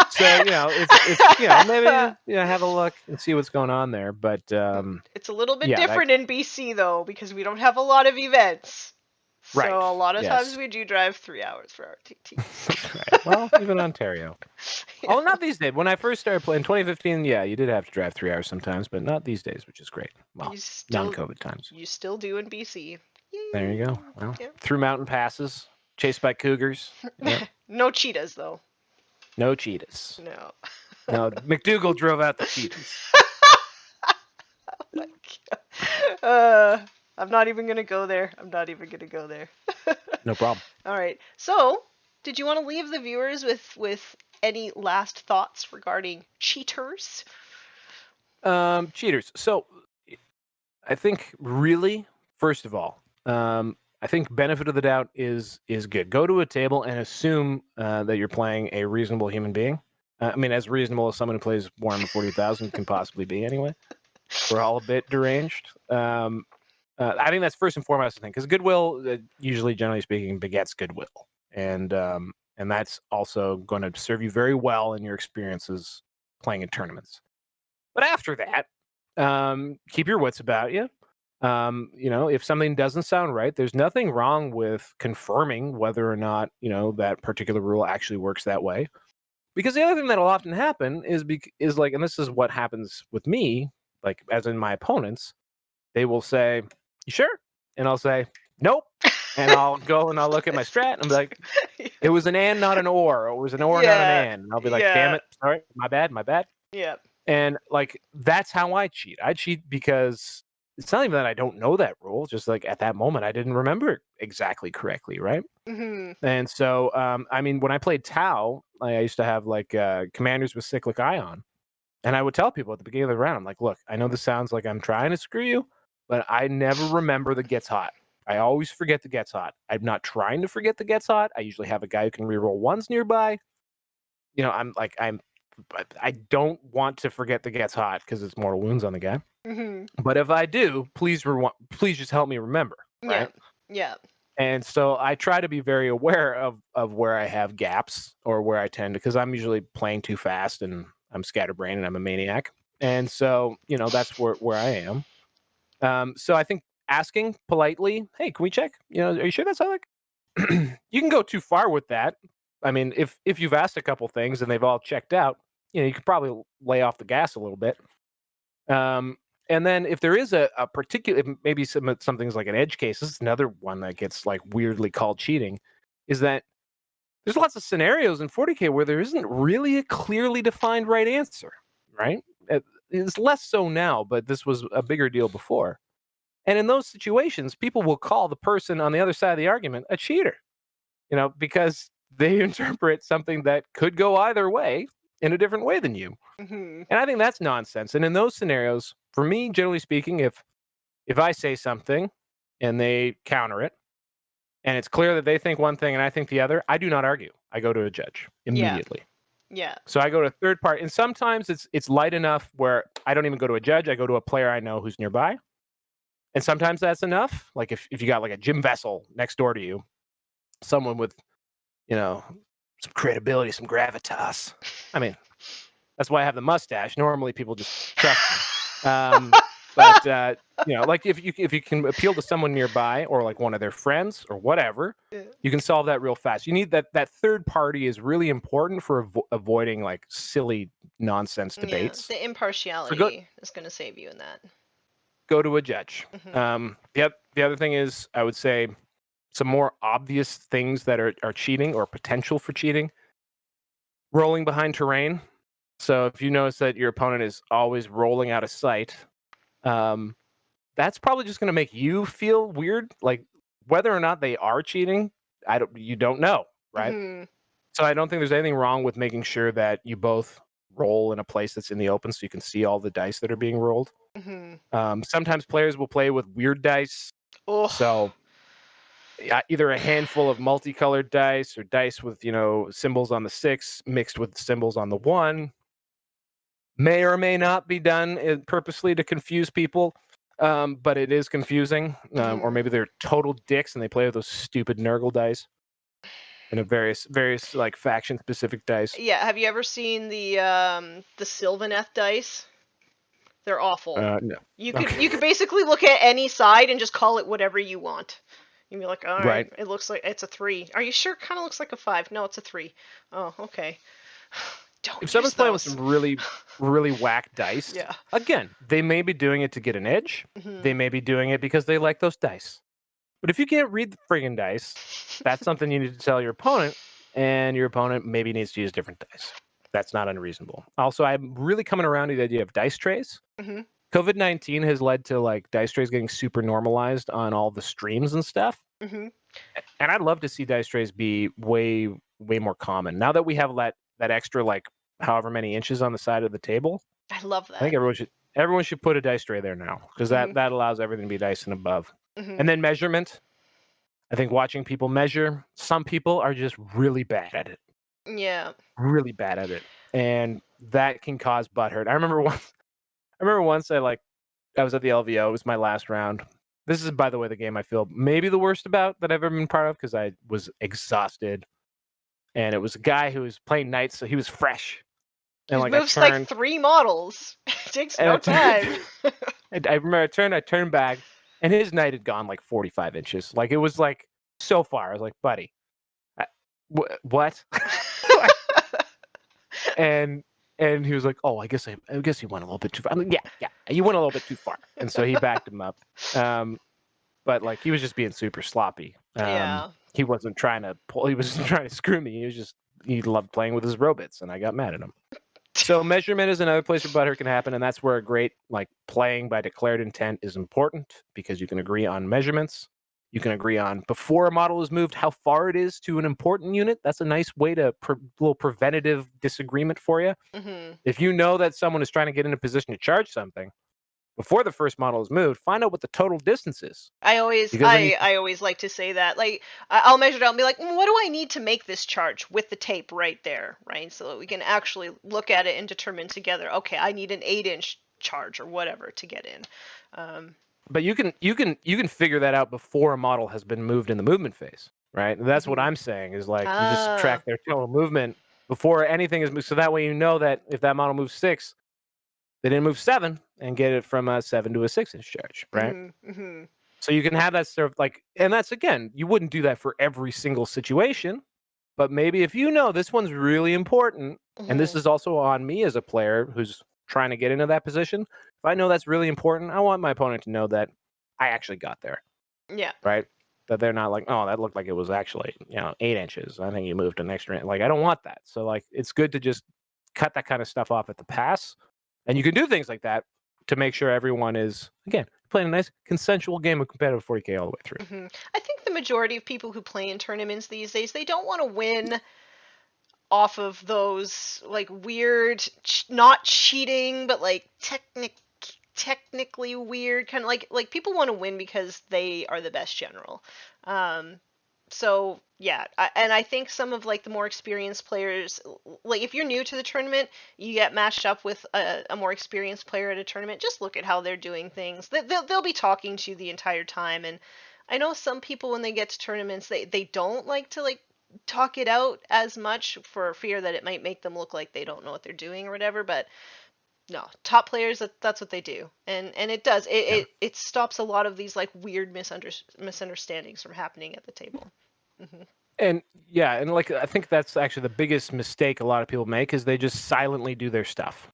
Speaker 2: So it's maybe have a look and see what's going on there. But
Speaker 1: It's a little bit
Speaker 2: yeah,
Speaker 1: different in BC though, because we don't have a lot of events. So
Speaker 2: right.
Speaker 1: a lot of times
Speaker 2: Yes.
Speaker 1: we do drive 3 hours for our TTs.
Speaker 2: That's right. Well, even Ontario. Oh, not these days. When I first started playing in 2015, yeah, you did have to drive 3 hours sometimes, but not these days, which is great. Well, non-COVID times.
Speaker 1: You still do in BC.
Speaker 2: There you go. Well,
Speaker 1: Yeah.
Speaker 2: through mountain passes, chased by cougars. Yep.
Speaker 1: No cheetahs though.
Speaker 2: No cheetahs.
Speaker 1: No.
Speaker 2: No, McDougall drove out the cheetahs.
Speaker 1: I'm not even gonna go there. I'm not even gonna go there.
Speaker 2: No problem.
Speaker 1: All right. So, did you want to leave the viewers with any last thoughts regarding cheaters?
Speaker 2: Cheaters. So, I think really, first of all, I think benefit of the doubt is good. Go to a table and assume that you're playing a reasonable human being. I mean, as reasonable as someone who plays Warhammer 40,000 can possibly be. Anyway, we're all a bit deranged. I think that's first and foremost the thing, because goodwill, usually, generally speaking, begets goodwill, and that's also going to serve you very well in your experiences playing in tournaments. But after that, keep your wits about you. If something doesn't sound right, there's nothing wrong with confirming whether or not that particular rule actually works that way. Because the other thing that'll often happen is like, and this is what happens with me, like as in my opponents, they will say, you sure? And I'll say, nope. And I'll go and I'll look at my strat and I'm like, it was an and, not an or. Or it was an or, not an
Speaker 1: Yeah.
Speaker 2: and. And I'll be like, damn it. Sorry. My bad.
Speaker 1: Yeah.
Speaker 2: And like, that's how I cheat. I cheat because it's not even that I don't know that rule. Just like at that moment, I didn't remember it exactly correctly. Right. And so, I mean, when I played Tau, I used to have like commanders with cyclic ion. And I would tell people at the beginning of the round, I'm like, look, I know this sounds like I'm trying to screw you, but I never remember the gets hot. I always forget the gets hot. I'm not trying to forget the gets hot. I usually have a guy who can reroll ones nearby. You know, I don't want to forget the gets hot because it's mortal wounds on the guy. But if I do, please just help me remember. Right?
Speaker 1: Yeah.
Speaker 2: And so I try to be very aware of where I have gaps or where I tend to, because I'm usually playing too fast and I'm scatterbrained and I'm a maniac. And so, you know, that's where I am. So I think asking politely, hey, can we check? You know, are you sure that's how you can go too far with that. I mean, if you've asked a couple things and they've all checked out, you know, you could probably lay off the gas a little bit. And then if there is a particular, maybe some things like an edge case, this is another one that gets like weirdly called cheating, is that there's lots of scenarios in 40K where there isn't really a clearly defined right answer, right? It's less so now, but this was a bigger deal before. And in those situations, people will call the person on the other side of the argument a cheater, you know, because they interpret something that could go either way in a different way than you. And I think that's nonsense. And in those scenarios, for me, generally speaking, if I say something and they counter it, and it's clear that they think one thing and I think the other, I do not argue. I go to a judge immediately.
Speaker 1: Yeah.
Speaker 2: So I go to a third party, and sometimes it's light enough where I don't even go to a judge. I go to a player I know who's nearby. And sometimes that's enough. Like if you got like a Jim Vessel next door to you, someone with, you know, some credibility, some gravitas. I mean, that's why I have the mustache. Normally people just trust me. But you know, like if you can appeal to someone nearby or like one of their friends or whatever, you can solve that real fast. You need that third party is really important for avoiding like silly nonsense debates.
Speaker 1: The impartiality is going to save you in that.
Speaker 2: Go to a judge. The other thing is, I would say some more obvious things that are cheating or potential for cheating. Rolling behind terrain. So if you notice that your opponent is always rolling out of sight, that's probably just going to make you feel weird. Like whether or not they are cheating, you don't know, right? So I don't think there's anything wrong with making sure that you both roll in a place that's in the open so you can see all the dice that are being rolled. Sometimes players will play with weird dice. So either a handful of multicolored dice or dice with, you know, symbols on the 6 mixed with symbols on the 1 may or may not be done purposely to confuse people. But it is confusing. Or maybe they're total dicks and they play with those stupid Nurgle dice and a various like faction specific dice.
Speaker 1: Yeah, have you ever seen the Sylvaneth dice? They're awful.
Speaker 2: No.
Speaker 1: You could basically look at any side and just call it whatever you want. You'd be like, all right, it looks like it's a 3. Are you sure? It kind of looks like a 5. No, it's a 3. Oh, okay.
Speaker 2: If someone's playing with some really, really whack dice, again, they may be doing it to get an edge. They may be doing it because they like those dice. But if you can't read the friggin' dice, that's something you need to tell your opponent, and your opponent maybe needs to use different dice. That's not unreasonable. Also, I'm really coming around to the idea of dice trays. COVID-19 has led to like dice trays getting super normalized on all the streams and stuff. And I'd love to see dice trays be way more common. Now that we have that extra like however many inches on the side of the table.
Speaker 1: I love that.
Speaker 2: I think everyone should put a dice tray there now because that allows everything to be dice and above. And then measurement. I think watching people measure, some people are just really bad at it.
Speaker 1: Yeah.
Speaker 2: Really bad at it. And that can cause butthurt. I remember once I was at the LVO. It was my last round. This is, by the way, the game I feel maybe the worst about that I've ever been part of because I was exhausted. And it was a guy who was playing knights, so he was fresh. And
Speaker 1: he moves like 3 models. It takes no time.
Speaker 2: I remember I turned back, and his knight had gone like 45 inches. Like it was like so far. I was like, buddy, what? and he was like, oh, I guess he went a little bit too far. I'm like, yeah, you went a little bit too far. And so he backed him up. but like he was just being super sloppy.
Speaker 1: Yeah.
Speaker 2: He wasn't trying to pull. He wasn't trying to screw me. He loved playing with his robots, and I got mad at him. So measurement is another place where butthurt can happen, and that's where a great like playing by declared intent is important because you can agree on measurements. You can agree on before a model is moved how far it is to an important unit. That's a nice way to little preventative disagreement for you.
Speaker 1: Mm-hmm.
Speaker 2: If you know that someone is trying to get in a position to charge something before the first model is moved, find out what the total distance is.
Speaker 1: I always,
Speaker 2: Because then you
Speaker 1: I, I always like to say that. Like, I'll measure it out and be like, what do I need to make this charge with the tape right there, right? So that we can actually look at it and determine together. Okay, I need an 8-inch charge or whatever to get in.
Speaker 2: but you can figure that out before a model has been moved in the movement phase, right? And that's what
Speaker 1: Mhm.
Speaker 2: I'm saying is like you just
Speaker 1: Ah.
Speaker 2: track their total movement before anything is moved, so that way you know that if that model moves 6, they didn't move 7 and get it from a 7 to a 6-inch charge, right?
Speaker 1: Mhm. Mhm.
Speaker 2: So you can have that sort of like, and that's again, you wouldn't do that for every single situation, but maybe if you know this one's really important, and this
Speaker 1: Mhm.
Speaker 2: is also on me as a player who's trying to get into that position, if I know that's really important, I want my opponent to know that I actually got there,
Speaker 1: Yeah.
Speaker 2: right? That they're not like, oh, that looked like it was actually, 8 inches. I think you moved an extra inch. Like, I don't want that. So, like, it's good to just cut that kind of stuff off at the pass. And you can do things like that to make sure everyone is, again, playing a nice consensual game of competitive 40K all the way through.
Speaker 1: I think the majority of people who play in tournaments these days, they don't want to win off of those like weird, not cheating, but like technically weird kind of like people want to win because they are the best general. Um, so yeah, and I think some of like the more experienced players, like if you're new to the tournament, you get matched up with a more experienced player at a tournament. Just look at how they're doing things. They'll be talking to you the entire time, and I know some people when they get to tournaments, they don't like to like talk it out as much for fear that it might make them look like they don't know what they're doing or whatever. But no, top players, that's what they do, and it does
Speaker 2: Yeah.
Speaker 1: it stops a lot of these like weird misunderstandings from happening at the table.
Speaker 2: And yeah, and like I think that's actually the biggest mistake a lot of people make is they just silently do their stuff.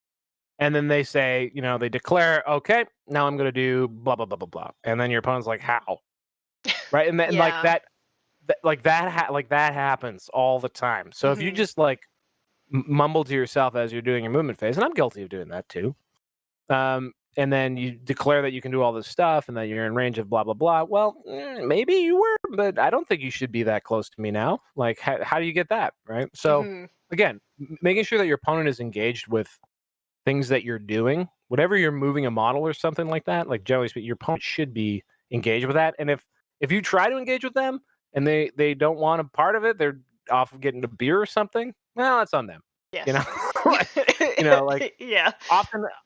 Speaker 2: And then they say, they declare, okay, now I'm going to do blah blah blah blah blah. And then your opponent's like, how? Right? And like
Speaker 1: Yeah.
Speaker 2: that happens all the time. So if you
Speaker 1: Mhm.
Speaker 2: just like mumble to yourself as you're doing your movement phase, and I'm guilty of doing that too. And then you declare that you can do all this stuff and that you're in range of blah blah blah. Well, maybe you were, but I don't think you should be that close to me now. Like, how do you get that right? So
Speaker 1: Mhm.
Speaker 2: again, making sure that your opponent is engaged with things that you're doing, whatever you're moving a model or something like that. Like generally speaking, your opponent should be engaged with that. And if you try to engage with them and they don't want a part of it, they're off getting a beer or something. Well, that's on them. You know,
Speaker 1: Yes.
Speaker 2: like, like
Speaker 1: Yeah.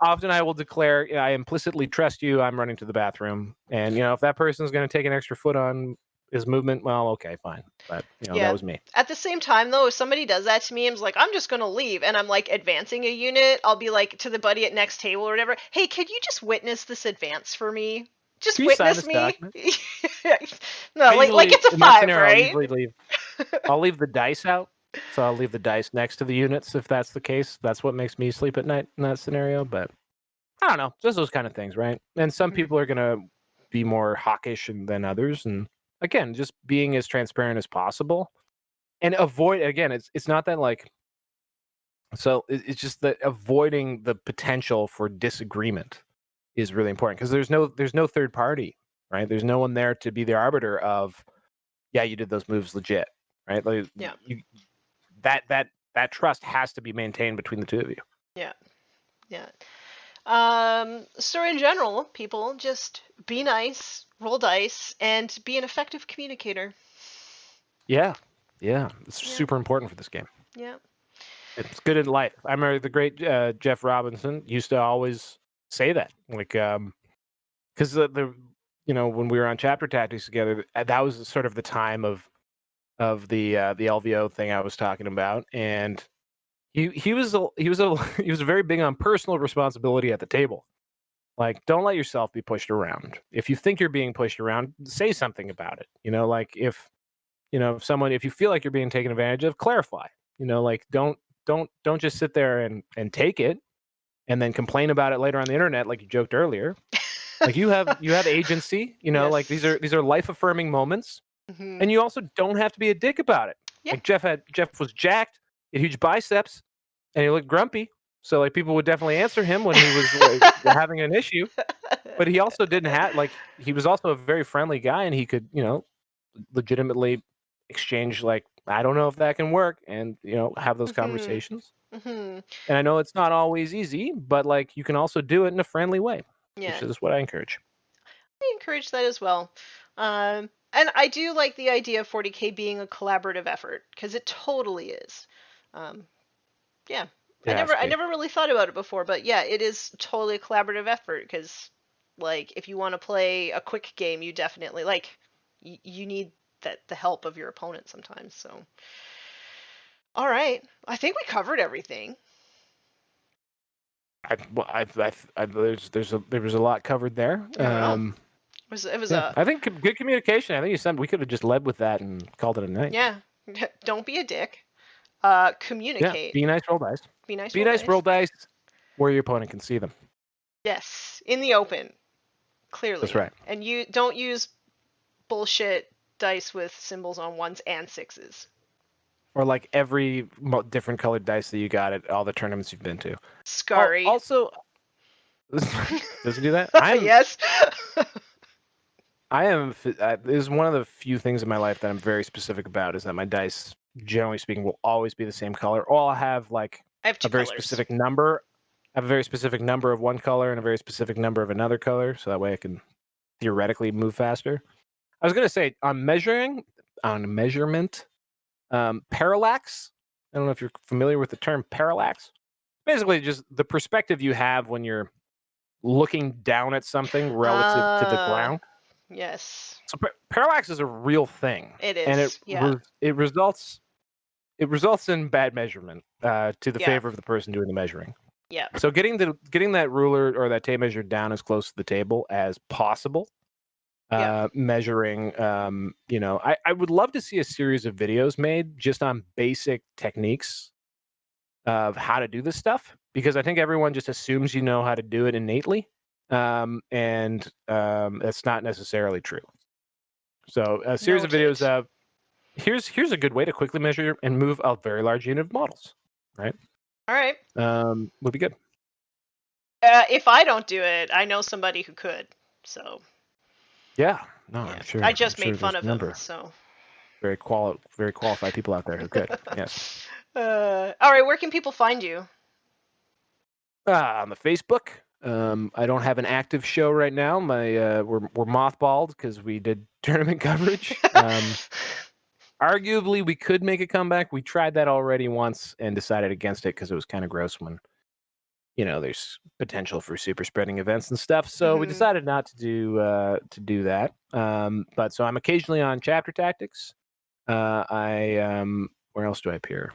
Speaker 2: often I will declare, I implicitly trust you. I'm running to the bathroom, and if that person's going to take an extra foot on his movement, well, okay, fine. But that
Speaker 1: Yeah.
Speaker 2: was me.
Speaker 1: At the same time, though, if somebody does that to me, I'm like, I'm just gonna leave, and I'm like advancing a unit, I'll be like to the buddy at next table or whatever, hey, could you just witness this advance for me? Just
Speaker 2: Can you sign
Speaker 1: witness
Speaker 2: this
Speaker 1: me.
Speaker 2: document?
Speaker 1: No,
Speaker 2: I
Speaker 1: like
Speaker 2: usually
Speaker 1: it's a
Speaker 2: in that
Speaker 1: 5,
Speaker 2: scenario, I'll
Speaker 1: right?
Speaker 2: usually leave. I'll leave the dice out. So I'll leave the dice next to the units if that's the case. That's what makes me sleep at night in that scenario. But I don't know, just those kind of things, right? And some
Speaker 1: Mhm.
Speaker 2: people are gonna be more hawkish than others, and again, just being as transparent as possible and avoid. Again, it's not that like. So it's just that avoiding the potential for disagreement is really important because there's no third party, right? There's no one there to be the arbiter of, yeah, you did those moves legit, right? Like
Speaker 1: Yeah.
Speaker 2: that trust has to be maintained between the two of you.
Speaker 1: Yeah. Yeah. So in general, people just be nice, roll dice, and be an effective communicator.
Speaker 2: Yeah, yeah, it's
Speaker 1: Yeah.
Speaker 2: super important for this game.
Speaker 1: Yeah.
Speaker 2: It's good in life. I remember the great Jeff Robinson used to always say that, like, because when we were on chapter tactics together, that was sort of the time of the LVO thing I was talking about, and he was very big on personal responsibility at the table. Like, don't let yourself be pushed around. If you think you're being pushed around, say something about it. Like if you feel like you're being taken advantage of, clarify. Like don't just sit there and take it and then complain about it later on the internet like you joked earlier. Like you have agency, like these
Speaker 1: Yes.
Speaker 2: are life affirming moments,
Speaker 1: Hmm.
Speaker 2: and you also don't have to be a dick about it.
Speaker 1: Yeah.
Speaker 2: Like Jeff was jacked, he had huge biceps, and he looked grumpy. So like people would definitely answer him when he was like having an issue. But he also didn't have like he was also a very friendly guy, and he could legitimately exchange like I don't know if that can work, and have those
Speaker 1: Hmm.
Speaker 2: conversations.
Speaker 1: Hmm.
Speaker 2: And I know it's not always easy, but like you can also do it in a friendly way, which
Speaker 1: Yeah.
Speaker 2: is what I encourage.
Speaker 1: I encourage that as well. And I do like the idea of 40K being a collaborative effort because it totally is. Um, yeah,
Speaker 2: It has to
Speaker 1: I
Speaker 2: be.
Speaker 1: never really thought about it before, but yeah, it is totally a collaborative effort because, like, if you want to play a quick game, you definitely you need the help of your opponent sometimes. So, all right, I think we covered everything.
Speaker 2: There was a lot covered there.
Speaker 1: I don't know. It was
Speaker 2: Yeah,
Speaker 1: a
Speaker 2: I think good communication. I think you said we could have just led with that and called it a night.
Speaker 1: yeah. Don't be a dick.
Speaker 2: Yeah,
Speaker 1: Communicate.
Speaker 2: be nice, roll dice.
Speaker 1: Be nice,
Speaker 2: Be
Speaker 1: roll
Speaker 2: nice, roll
Speaker 1: dice.
Speaker 2: dice where your opponent can see them.
Speaker 1: Yes, in the open,
Speaker 2: That's
Speaker 1: clearly.
Speaker 2: right.
Speaker 1: And you don't use bullshit dice with symbols on ones and sixes.
Speaker 2: Or like every different colored dice that you got at all the tournaments you've been to. Oh,
Speaker 1: Scary.
Speaker 2: also, does it do that?
Speaker 1: Yes.
Speaker 2: I am. This is one of the few things in my life that I'm very specific about. Is that my dice, generally speaking, will always be the same color, or I'll have like
Speaker 1: I have
Speaker 2: a
Speaker 1: two
Speaker 2: very
Speaker 1: colors.
Speaker 2: specific number. I have a very specific number of one color and a very specific number of another color, so that way I can theoretically move faster. I was gonna say on measurement, parallax. I don't know if you're familiar with the term parallax. Basically, just the perspective you have when you're looking down at something relative to the
Speaker 1: Uh,
Speaker 2: ground.
Speaker 1: yes.
Speaker 2: So parallax is a real thing,
Speaker 1: It
Speaker 2: and
Speaker 1: is. Yeah.
Speaker 2: it results in bad measurement to the
Speaker 1: Yeah.
Speaker 2: favor of the person doing the measuring.
Speaker 1: Yeah.
Speaker 2: So getting that ruler or that tape measure down as close to the table as possible.
Speaker 1: Yeah.
Speaker 2: Measuring, I would love to see a series of videos made just on basic techniques of how to do this stuff because I think everyone just assumes you know how to do it innately, and that's not necessarily true. So a series of
Speaker 1: Noted.
Speaker 2: videos of here's a good way to quickly measure and move a very large unit of models, right?
Speaker 1: All right.
Speaker 2: Would be good.
Speaker 1: If I don't do it, I know somebody who could. So
Speaker 2: Yeah, no,
Speaker 1: yeah,
Speaker 2: I'm
Speaker 1: I
Speaker 2: sure. I'm
Speaker 1: just made
Speaker 2: sure
Speaker 1: fun
Speaker 2: there's
Speaker 1: of
Speaker 2: a
Speaker 1: him.
Speaker 2: number
Speaker 1: So.
Speaker 2: very qualified people out there who could. Yes.
Speaker 1: All right. Where can people find you?
Speaker 2: On the Facebook. I don't have an active show right now. We're mothballed because we did tournament coverage. Arguably, we could make a comeback. We tried that already once and decided against it because it was kind of gross when there's potential for super spreading events and stuff. So we
Speaker 1: Hmm.
Speaker 2: decided not to do that. But so I'm occasionally on Chapter Tactics. I where else do I appear?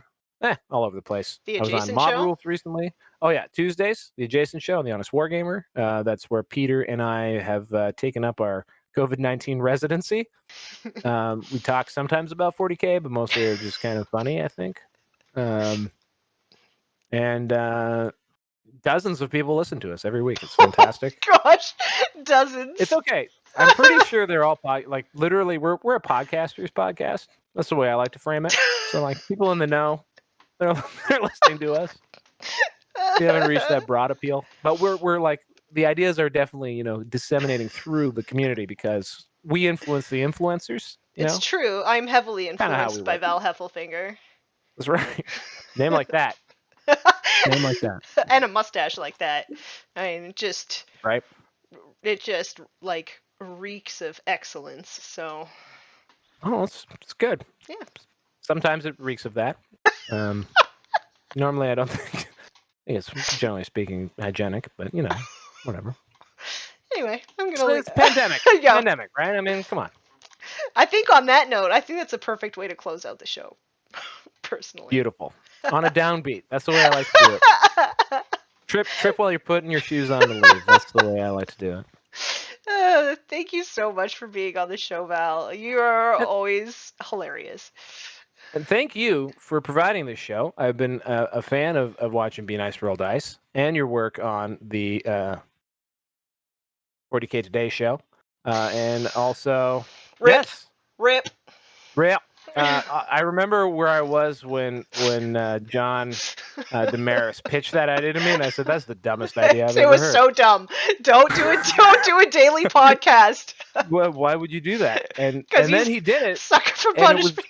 Speaker 2: All over the place.
Speaker 1: The
Speaker 2: I was on
Speaker 1: adjacent
Speaker 2: Mob
Speaker 1: show.
Speaker 2: Rules recently. Oh yeah, Tuesdays, the adjacent show on the Honest Wargamer. That's where Peter and I have taken up our COVID-19 residency. We talk sometimes about 40K, but mostly are just kind of funny, I think. Um, and dozens of people listen to us every week. It's
Speaker 1: Oh
Speaker 2: fantastic.
Speaker 1: gosh,
Speaker 2: It's
Speaker 1: dozens.
Speaker 2: okay. I'm pretty sure they're all like literally we're a podcaster's podcast. That's the way I like to frame it. So like people in the know, they're they're listening to us. We haven't reached that broad appeal, but we're like the ideas are definitely disseminating through the community because we influence the influencers.
Speaker 1: It's true. I'm heavily
Speaker 2: Kind of how we
Speaker 1: influenced by
Speaker 2: work.
Speaker 1: Val Heffelfinger.
Speaker 2: That's right. Name like that. Name like that.
Speaker 1: And a mustache like that. I mean,
Speaker 2: Right.
Speaker 1: it just like reeks of excellence. So
Speaker 2: Oh, it's good.
Speaker 1: yeah.
Speaker 2: Sometimes it reeks of that. Um, normally I don't think. I think it's generally speaking hygienic, but whatever.
Speaker 1: Anyway, I'm
Speaker 2: It's,
Speaker 1: gonna leave.
Speaker 2: it's a pandemic.
Speaker 1: Yeah.
Speaker 2: Pandemic, right? I mean, come on.
Speaker 1: I think on that note, I think that's a perfect way to close out the show. Personally.
Speaker 2: Beautiful. On a downbeat. That's the way I like to do it. Trip while you're putting your shoes on to leave. That's the way I like to do it.
Speaker 1: Thank you so much for being on the show, Val. You are
Speaker 2: And,
Speaker 1: always hilarious.
Speaker 2: and thank you for providing this show. I've been a fan of watching Be Nice Roll Dice and your work on the 40K Today show. And also,
Speaker 3: Rip.
Speaker 2: yes,
Speaker 3: Rip.
Speaker 2: I remember where I was when John Damaris pitched that idea to me, and I said, "That's the dumbest idea I've
Speaker 3: It
Speaker 2: ever
Speaker 3: was
Speaker 2: heard."
Speaker 3: so dumb. Don't do it. Don't do a daily podcast.
Speaker 2: Well, why would you do that? And
Speaker 3: Because
Speaker 2: then
Speaker 3: he's
Speaker 2: he did it,
Speaker 3: sucker for
Speaker 2: and
Speaker 3: punishment.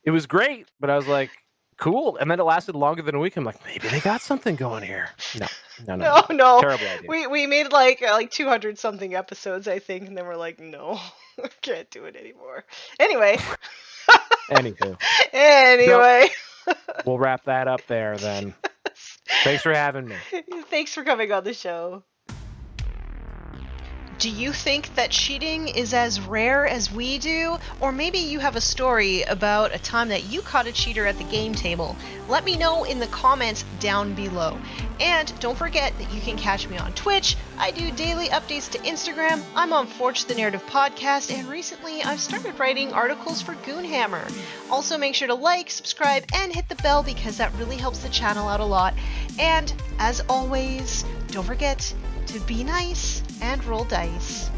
Speaker 2: it was great. But I was like, cool. And then it lasted longer than a week. I'm like, maybe they got something going here. No. Terrible idea.
Speaker 3: We made like 200 something episodes, I think, and then we're like, no, we can't do it anymore. Anyway.
Speaker 2: Anywho.
Speaker 3: Anyway.
Speaker 2: We'll wrap that up there then. Thanks for having me.
Speaker 3: Thanks for coming on the show. Do you think that cheating is as rare as we do? Or maybe you have a story about a time that you caught a cheater at the game table. Let me know in the comments down below. And don't forget that you can catch me on Twitch. I do daily updates to Instagram. I'm on Forge the Narrative podcast, and recently I've started writing articles for Goonhammer. Also make sure to like, subscribe, and hit the bell because that really helps the channel out a lot. And as always, don't forget to be nice and roll dice.